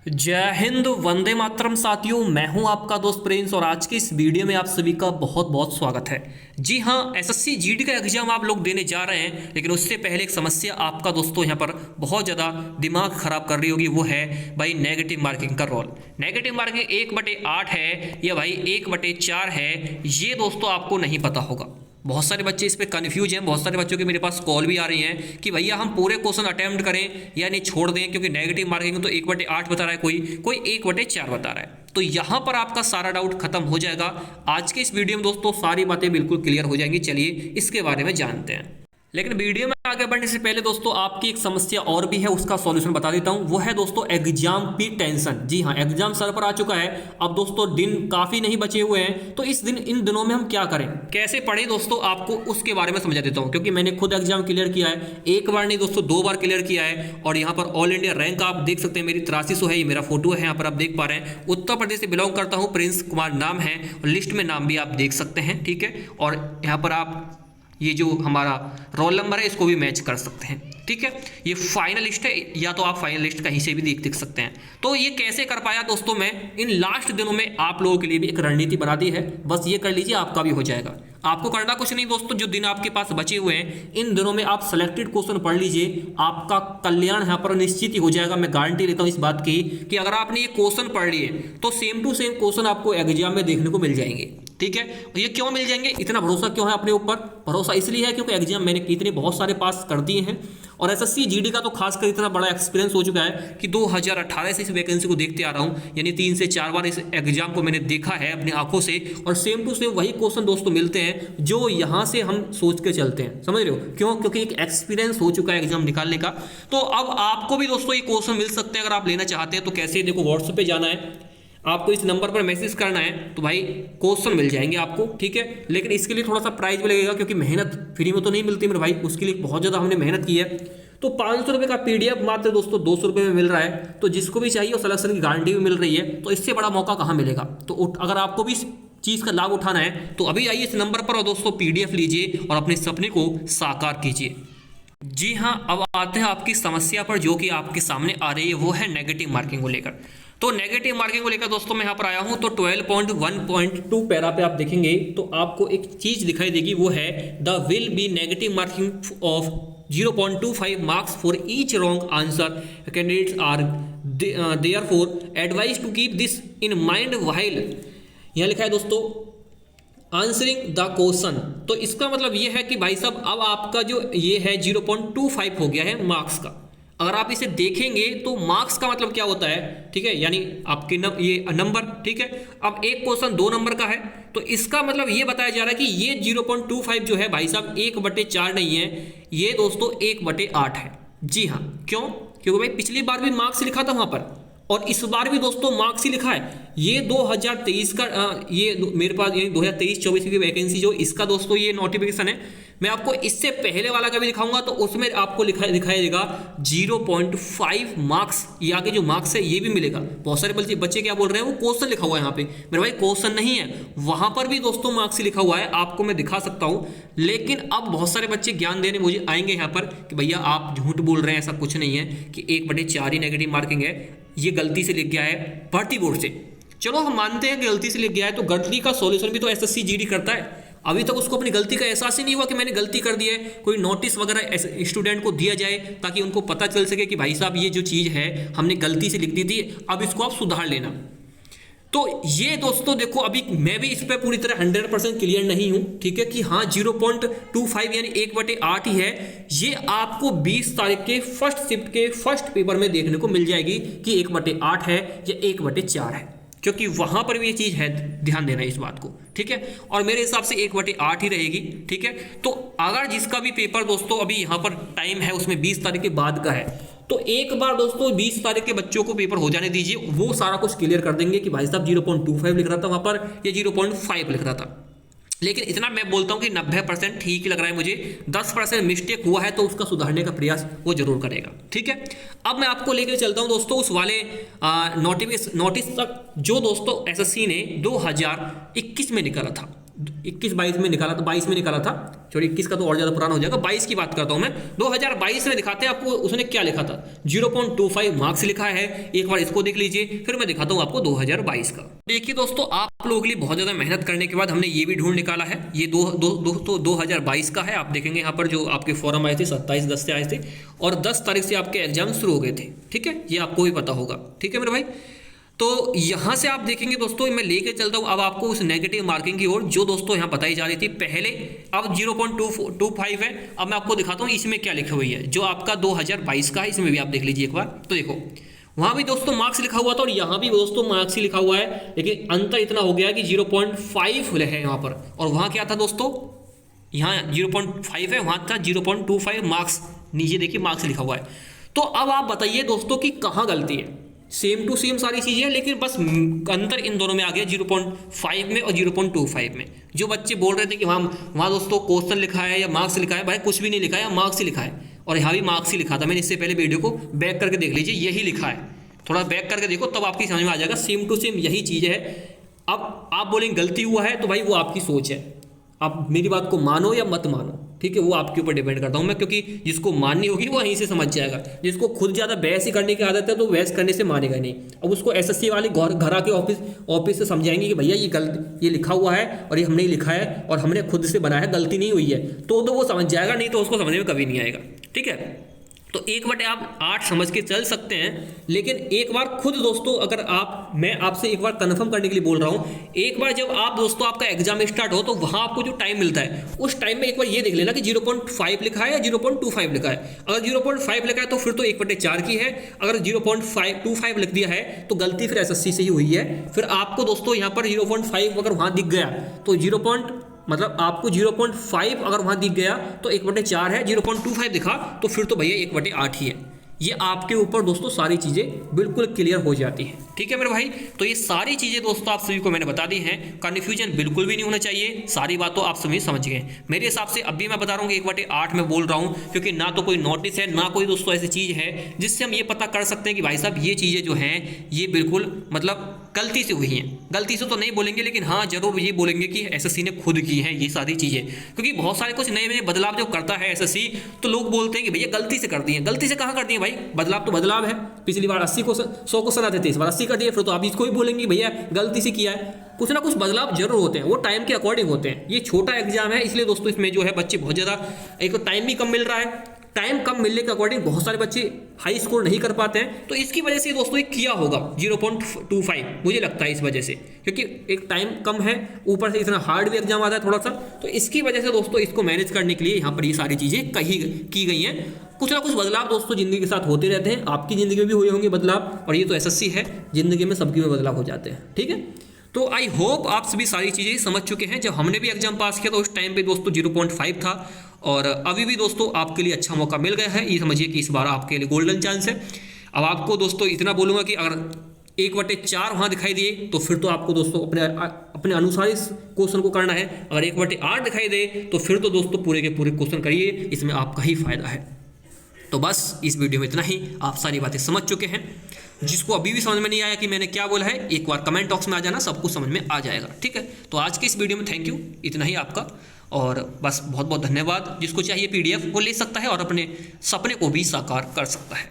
जय हिंद, वंदे मातरम साथियों। मैं हूं आपका दोस्त प्रिंस और आज की इस वीडियो में आप सभी का बहुत बहुत स्वागत है। जी हां, एसएससी जीडी का एग्जाम आप लोग देने जा रहे हैं, लेकिन उससे पहले एक समस्या आपका दोस्तों यहां पर बहुत ज़्यादा दिमाग खराब कर रही होगी, वो है भाई नेगेटिव मार्किंग का रोल। नेगेटिव मार्किंग 1/8 है या भाई 1/4 है, ये दोस्तों आपको नहीं पता होगा। बहुत सारे बच्चे इस पे कंफ्यूज हैं। बहुत सारे बच्चों के मेरे पास कॉल भी आ रही हैं कि भैया हम पूरे क्वेश्चन अटेम्प्ट करें या नहीं छोड़ दें, क्योंकि नेगेटिव मार्किंग तो 1/8 बता रहा है, कोई 1/4 बता रहा है। तो यहाँ पर आपका सारा डाउट खत्म हो जाएगा। आज के इस वीडियो में दोस्तों सारी बातें बिल्कुल क्लियर हो जाएंगी। चलिए इसके बारे में जानते हैं। लेकिन वीडियो में आगे बढ़ने से पहले दोस्तों आपकी एक समस्या और भी है, उसका सॉल्यूशन बता देता हूं। वो है दोस्तों एग्जाम की टेंशन। जी हां, एग्जाम सर पर आ चुका है। अब दोस्तों दिन काफी नहीं बचे हुए हैं, तो इन दिनों में हम क्या करें, कैसे पढ़ें दोस्तों, आपको उसके बारे में समझा देता हूं। क्योंकि मैंने खुद एग्जाम क्लियर किया है, एक बार नहीं दोस्तों 2 बार क्लियर किया है। और यहाँ पर ऑल इंडिया रैंक आप देख सकते हैं, मेरी 8300 है, ये मेरा फोटो है, यहाँ पर आप देख पा रहे हैं। उत्तर प्रदेश से बिलोंग करता हूँ, प्रिंस कुमार नाम है, लिस्ट में नाम भी आप देख सकते हैं, ठीक है। और यहाँ पर आप ये जो हमारा रोल नंबर है इसको भी मैच कर सकते हैं, ठीक है। ये फाइनल लिस्ट है, या तो आप फाइनल लिस्ट कहीं से भी देख सकते हैं। तो ये कैसे कर पाया दोस्तों मैं, इन लास्ट दिनों में आप लोगों के लिए भी एक रणनीति बना दी है। बस ये कर लीजिए, आपका भी हो जाएगा। आपको करना कुछ नहीं दोस्तों, जो दिन आपके पास बचे हुए हैं इन दिनों में आप सेलेक्टेड क्वेश्चन पढ़ लीजिए, आपका कल्याण यहाँ पर निश्चित ही हो जाएगा। मैं गारंटी लेता हूँ इस बात की कि अगर आपने ये क्वेश्चन पढ़ लिए तो सेम टू सेम क्वेश्चन आपको एग्जाम में देखने को मिल जाएंगे, ठीक है। ये क्यों मिल जाएंगे, इतना भरोसा क्यों है अपने ऊपर? भरोसा इसलिए है क्योंकि एग्जाम मैंने इतने बहुत सारे पास कर दिए हैं, और एसएससी जीडी का तो खासकर इतना बड़ा एक्सपीरियंस हो चुका है कि 2018 से इस वैकेंसी को देखते आ रहा हूं, यानी 3 से 4 बार इस एग्जाम को मैंने देखा है अपनी आंखों से। और सेम टू सेम वही क्वेश्चन दोस्तों मिलते हैं जो यहां से हम सोच के चलते हैं, समझ रहे हो क्यों? क्योंकि एक एक्सपीरियंस हो चुका है एग्जाम निकालने का। तो अब आपको भी दोस्तों ये क्वेश्चन मिल सकते हैं अगर आप लेना चाहते हैं। तो कैसे, देखो व्हाट्सएप पे जाना है, आपको इस नंबर पर मैसेज करना है, तो भाई क्वेश्चन मिल जाएंगे आपको, ठीक है। लेकिन इसके लिए थोड़ा सा प्राइस भी लगेगा, क्योंकि मेहनत फ्री में तो नहीं मिलती मेरे भाई, उसके लिए बहुत ज़्यादा हमने मेहनत की है। तो 500 रुपये का पीडीएफ मात्र दोस्तों 200 रुपये में मिल रहा है। तो जिसको भी चाहिए वो सिलेक्शन की गारंटी भी मिल रही है। तो इससे बड़ा मौका कहाँ मिलेगा? तो अगर आपको भी इस चीज़ का लाभ उठाना है तो अभी आइए इस नंबर पर और दोस्तों पीडीएफ लीजिए और अपने सपने को साकार कीजिए। जी हाँ, अब आते हैं आपकी समस्या पर जो कि आपके सामने आ रही है, वो है नेगेटिव मार्किंग को लेकर। तो नेगेटिव मार्किंग को लेकर दोस्तों मैं यहाँ पर आया हूँ। तो 12.1.2 पैरा पे आप देखेंगे तो आपको एक चीज दिखाई देगी, वो है the will be negative marking of 0.25 marks for each wrong answer. Candidates are therefore advise to keep this in mind while, यहाँ लिखा है दोस्तों आंसरिंग द क्वेश्चन। तो इसका मतलब ये है कि भाई साहब अब आपका जो ये है 0.25 हो गया है मार्क्स का। अगर आप इसे देखेंगे तो मार्क्स का मतलब क्या होता है, ठीक है, यानी आपके ये नंबर, ठीक है। अब एक क्वेश्चन 2 नंबर का है, तो इसका मतलब ये बताया जा रहा है कि ये 0.25 जो है भाई साहब 1/4 नहीं है, ये दोस्तों 1/8 है। जी हाँ, क्यों? क्योंकि भाई पिछली बार भी मार्क्स लिखा था वहां पर, और इस बार भी दोस्तों मार्क्स ही लिखा है। ये 2023 का ये मेरे पास ये 2023-24 की वैकेंसी जो इसका दोस्तों ये नोटिफिकेशन है, मैं आपको इससे पहले वाला का भी दिखाऊंगा। तो उसमें आपको दिखाई देगा 0.5 मार्क्स, ये आगे जो मार्क्स है ये भी मिलेगा। बहुत सारे बच्चे क्या बोल रहे हैं, वो क्वेश्चन लिखा हुआ है यहाँ पे। मेरे भाई क्वेश्चन नहीं है, वहां पर भी दोस्तों मार्क्स लिखा हुआ है, आपको मैं दिखा सकता हूँ। लेकिन अब बहुत सारे बच्चे ज्ञान देने मुझे आएंगे यहाँ पर कि भैया आप झूठ बोल रहे हैं, ऐसा कुछ नहीं है कि 1/4 ही नेगेटिव मार्किंग है, ये गलती से लिख गया है भर्ती बोर्ड से। चलो हम मानते हैं कि गलती से लिख गया है, तो गलती का सॉल्यूशन भी तो एसएससी जीडी करता है। अभी तक उसको अपनी गलती का एहसास ही नहीं हुआ कि मैंने गलती कर दी है। कोई नोटिस वगैरह स्टूडेंट को दिया जाए ताकि उनको पता चल सके कि भाई साहब ये जो चीज़ है हमने गलती से लिख दी थी, अब इसको आप सुधार लेना। तो ये दोस्तों देखो, अभी मैं भी इस पर पूरी तरह 100% क्लियर नहीं हूं, ठीक है, कि हाँ 0.25 यानी 1/8 ही है। ये आपको 20 तारीख के फर्स्ट शिफ्ट के फर्स्ट पेपर में देखने को मिल जाएगी कि 1/8 है या 1/4 है, क्योंकि वहां पर भी ये चीज है, ध्यान देना इस बात को, ठीक है। और मेरे हिसाब से 1/8 ही रहेगी, ठीक है। तो अगर जिसका भी पेपर दोस्तों अभी यहाँ पर टाइम है उसमें 20 तारीख के बाद का है, तो एक बार दोस्तों 20 तारीख के बच्चों को पेपर हो जाने दीजिए, वो सारा कुछ क्लियर कर देंगे कि भाई साहब 0.25 लिख रहा था वहां पर या 0.5 लिख रहा था। लेकिन इतना मैं बोलता हूं कि 90% ठीक ही लग रहा है मुझे, 10% मिस्टेक हुआ है तो उसका सुधारने का प्रयास वो जरूर करेगा, ठीक है। अब मैं आपको लेकर चलता हूं दोस्तों उस वाले नोटिस तक जो दोस्तों एसएससी ने 2021 में निकाला था। 21-22 में निकाला था, 22 में निकाला था, छोड़ी 21 का तो और ज़्यादा पुराना हो जाएगा, 22 की बात करता हूँ मैं। 2022 में दिखाते हैं आपको उसने क्या लिखा था, 0.25 मार्क्स लिखा है। एक बार इसको देख लीजिए, फिर मैं दिखाता हूँ आपको 2022 का। देखिए दोस्तों, आप लोगों के लिए बहुत ज़्यादा मेहनत करने के बाद हमने ये भी ढूंढ निकाला है। ये 2022 का है। आप देखेंगे यहाँ पर जो आपके फॉर्म आए थे 27/10 से आए थे और 10 तारीख से आपके एग्जाम शुरू हो गए थे। ठीक है, ये आपको भी पता होगा। ठीक है मेरे भाई, तो यहाँ से आप देखेंगे दोस्तों, मैं लेके चलता हूँ अब आपको उस नेगेटिव मार्किंग की ओर जो दोस्तों यहाँ बताई जा रही थी पहले। अब 0.25 है। अब मैं आपको दिखाता हूँ इसमें क्या लिखा हुई है, जो आपका 2022 का है, इसमें भी आप देख लीजिए एक बार। तो देखो वहाँ भी दोस्तों मार्क्स लिखा हुआ था और यहाँ भी दोस्तों मार्क्स ही लिखा हुआ है, लेकिन अंतर इतना हो गया कि 0.5 है यहाँ पर, और वहाँ क्या था दोस्तों, यहाँ 0.5 है, वहाँ था 0.25 मार्क्स। नीचे देखिए मार्क्स लिखा हुआ है। तो अब आप बताइए दोस्तों कि कहाँ गलती है। सेम टू सेम सारी चीज़ें हैं, लेकिन बस अंतर इन दोनों में आ गया 0.5 में और 0.25 में। जो बच्चे बोल रहे थे कि वहाँ दोस्तों क्वेश्चन लिखा है या मार्क्स लिखा है, भाई कुछ भी नहीं लिखा है, मार्क्स ही लिखा है। और यहाँ भी मार्क्स ही लिखा था। मैंने इससे पहले वीडियो को बैक करके देख लीजिए, यही लिखा है। थोड़ा बैक करके देखो तब आपकी समझ में आ जाएगा, सेम टू सेम यही चीज़ है। अब आप बोलेंगे गलती हुआ है, तो भाई वो आपकी सोच है। आप मेरी बात को मानो या मत मानो, ठीक है, वो आपके ऊपर डिपेंड करता हूँ मैं, क्योंकि जिसको माननी होगी वो यहीं से समझ जाएगा। जिसको खुद ज़्यादा बहस ही करने की आदत है तो बहस करने से मानेगा नहीं। अब उसको एसएससी वाले घर आके ऑफिस से समझाएंगे कि भैया ये लिखा हुआ है और ये हमने ही लिखा है और हमने खुद से बनाया है, गलती नहीं हुई है, तो वो समझ जाएगा, नहीं तो उसको समझ में कभी नहीं आएगा। ठीक है, तो 1/8 समझ के चल सकते हैं, लेकिन एक बार खुद दोस्तों, अगर मैं आपसे एक बार कंफर्म करने के लिए बोल रहा हूं, एक बार जब आप दोस्तों आपका एग्जाम स्टार्ट हो तो वहां आपको जो टाइम मिलता है उस टाइम में एक बार ये देख लेना कि 0.5 लिखा है या 0.25 लिखा है। अगर 0.5 लिखा है तो फिर तो 1/4 की है। अगर 0.25 लिख दिया है तो गलती फिर एसएससी से ही हुई है। फिर आपको दोस्तों यहाँ पर 0.5 अगर वहां दिख गया तो मतलब आपको 0.5 अगर वहाँ दिख गया तो 1/4 है, 0.25 दिखा तो फिर तो भैया 1/8 ही है। ये आपके ऊपर दोस्तों सारी चीज़ें बिल्कुल क्लियर हो जाती हैं। ठीक है मेरे भाई, तो ये सारी चीज़ें दोस्तों आप सभी को मैंने बता दी हैं। कन्फ्यूजन बिल्कुल भी नहीं होना चाहिए, सारी बातों आप सभी समझ गए। मेरे हिसाब से अभी मैं बता रहा हूँ कि 1/8 में बोल रहा हूँ, क्योंकि ना तो कोई नोटिस है, ना कोई दोस्तों ऐसी चीज़ है जिससे हम ये पता कर सकते हैं कि भाई साहब ये चीज़ें जो हैं ये बिल्कुल मतलब गलती से हुई हैं। गलती से तो नहीं बोलेंगे, लेकिन हाँ जरूर ये बोलेंगे कि एसएससी ने खुद की है ये सारी चीज़ें, क्योंकि बहुत सारे कुछ नए नए बदलाव जो करता है एसएससी, तो लोग बोलते हैं कि भैया गलती से कर दिए। गलती से कहाँ कर दिए भाई, बदलाव तो बदलाव है। पिछली बार 100 क्वेश्चन आते थे, इस बार 80 कर दिए, फिर तो आप इसको भी बोलेंगे भैया गलती से किया है। कुछ ना कुछ बदलाव जरूर होते हैं, वो टाइम के अकॉर्डिंग होते हैं। ये छोटा एग्जाम है, इसलिए दोस्तों इसमें जो है बच्चे बहुत ज़्यादा, एक तो टाइम भी कम मिल रहा है, टाइम कम मिलने के अकॉर्डिंग बहुत सारे बच्चे हाई स्कोर नहीं कर पाते हैं, तो इसकी वजह से दोस्तों ये किया होगा 0.25, मुझे लगता है इस वजह से, क्योंकि एक टाइम कम है, ऊपर से इतना हार्ड भी एग्जाम आता है थोड़ा सा, तो इसकी वजह से दोस्तों इसको मैनेज करने के लिए यहाँ पर ये सारी चीज़ें की गई हैं। कुछ ना कुछ बदलाव दोस्तों जिंदगी के साथ होते रहते हैं, आपकी ज़िंदगी में भी हुए होंगे बदलाव, और ये तो एसएससी है, ज़िंदगी में सबकी में बदलाव हो जाते हैं। ठीक है, तो आई होप आप सभी सारी चीज़ें समझ चुके हैं। जब हमने भी एग्जाम पास किया तो उस टाइम पे दोस्तों 0.5 था, और अभी भी दोस्तों आपके लिए अच्छा मौका मिल गया है। ये समझिए कि इस बार आपके लिए गोल्डन चांस है। अब आपको दोस्तों इतना बोलूँगा कि अगर 1/4 वहाँ दिखाई दिए तो फिर तो आपको दोस्तों अपने अनुसार इस क्वेश्चन को करना है। अगर 1/8 दिखाई दे तो फिर तो दोस्तों पूरे के पूरे क्वेश्चन करिए, इसमें आपका ही फायदा है। तो बस इस वीडियो में इतना ही, आप सारी बातें समझ चुके हैं। जिसको अभी भी समझ में नहीं आया कि मैंने क्या बोला है, एक बार कमेंट बॉक्स में आ जाना, सब कुछ समझ में आ जाएगा। ठीक है, तो आज की इस वीडियो में थैंक यू, इतना ही आपका, और बस बहुत बहुत धन्यवाद। जिसको चाहिए PDF वो ले सकता है और अपने सपने को भी साकार कर सकता है।